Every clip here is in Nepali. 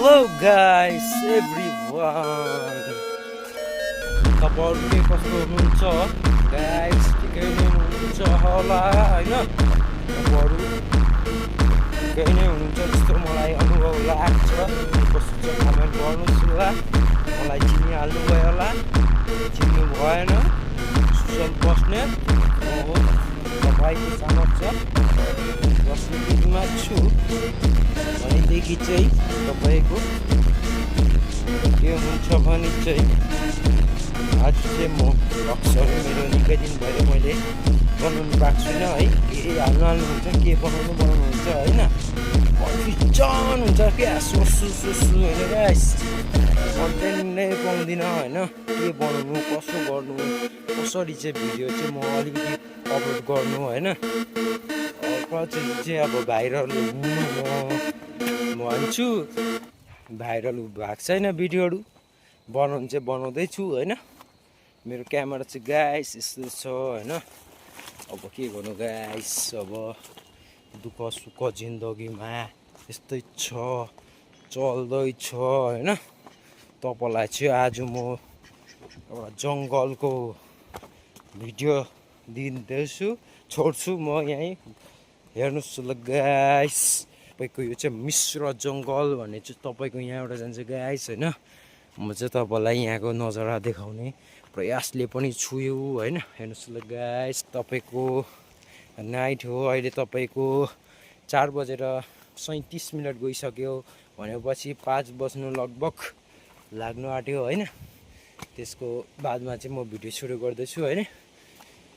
Hello guys, everyone. तपाईहरु के कस्तो हुनुहुन्छ गाइस? ठिकै नै हुनुहुन्छ होला हैन? तपाईहरु ठिकै नै हुनुहुन्छ जस्तो मलाई अनुभव लाग्छ। कस्तो छ कमेन्ट गर्नुस् ल। मलाई चिनिहाल्नु भयो होला, चिन्नु भएन? सुसन बस्नेत हो तपाईको सामर्थ्य बस्नेतमा छु भनेदेखि चाहिँ तपाईको के हुन्छ भने चाहिँ आज चाहिँ म भक्सहरू मेरो निकै दिन भयो मैले बनाउनु पाएको छुइनँ है। के हाल्नुहुन्छ के बनाउनुहुन्छ होइन, कन्फ्युजन हुन्छ क्या सोच्छु होइन गाइस। कन्टेन्ट नै पाउँदिनँ होइन, के बनाउनु कसो गर्नु कसरी चाहिँ भिडियो चाहिँ म अलिकति अपलोड गर्नु होइन। चाहिँ अब भाइरल हुनु म भन्छु, भाइरल भएको छैन भिडियोहरू, बनाउनु चाहिँ बनाउँदैछु होइन। मेरो क्यामेरा चाहिँ गाइस यस्तो छ होइन। अब के गर्नु गाइस, अब दुःख सुख जिन्दगीमा यस्तै छ चल्दैछ होइन। तपाईँलाई चाहिँ आज म एउटा जङ्गलको भिडियो दिँदैछु, छोड्छु म यहीँ हेर्नुहोस् ल गाइस। तपाईँको यो चाहिँ मिश्र जङ्गल भन्ने चाहिँ तपाईँको यहाँबाट जान्छ गाइस होइन। म चाहिँ तपाईँलाई यहाँको नजारा देखाउने प्रयासले पनि छु होइन। हेर्नुहोस् ल गाइस, तपाईँको नाइट हो अहिले, तपाईँको 4:37 गइसक्यो भनेपछि 5 बज्नु लगभग लाग्नु आँट्यो होइन। त्यसको बादमा चाहिँ म भिडियो सुरु गर्दैछु होइन।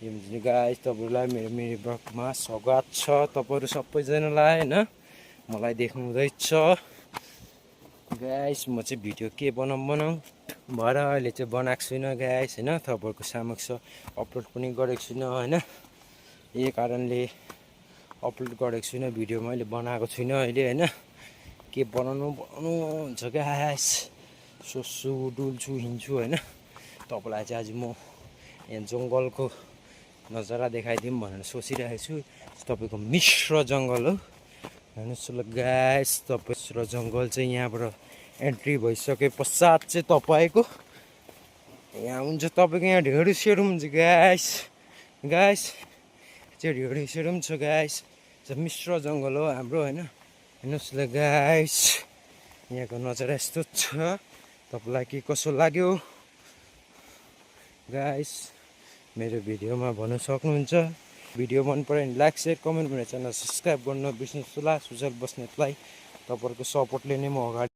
यो गाइस तपाईँहरूलाई मेरो ब्लगमा स्वागत छ। तपाईँहरू सबैजनालाई होइन, मलाई देख्नु हुँदैछ गाइस। म चाहिँ भिडियो के बनाउँ भएर अहिले चाहिँ बनाएको छुइनँ गाइस होइन। तपाईँहरूको समक्ष अपलोड पनि गरेको छुइनँ होइन। यही कारणले अपलोड गरेको छुइनँ, भिडियो मैले बनाएको छुइनँ अहिले होइन। के बनाउनु हुन्छ गाइस, सोच्छु डुल्छु हिँड्छु होइन। तपाईँलाई चाहिँ आज म यहाँ जङ्गलको नजारा देखाइदिउँ भनेर सोचिरहेको छु। तपाईँको मिश्र जङ्गल हो हेर्नुहोस् ल गाइस। तपाईँ र जङ्गल चाहिँ यहाँबाट एन्ट्री भइसके पश्चात चाहिँ तपाईँको यहाँ हुन्छ, तपाईँको यहाँ ढेँडो सेडो हुन्छ गाइस। गाइस चाहिँ ढेँडो सेडो पनि छ गाइस। मिश्र जङ्गल हो हाम्रो होइन। हेर्नुहोस् ल गाइस, यहाँको नजारा यस्तो छ। तपाईँलाई के कसो लाग्यो गाइस मेरो भिडियोमा भन्न सक्नुहुन्छ। भिडियो मन पऱ्यो भने लाइक सेयर कमेन्ट गरेर च्यानल सब्सक्राइब गर्न नबिर्सिनुहोस् होला। सुजल बस्नेतलाई तपाईँहरूको सपोर्टले नै म अगाडि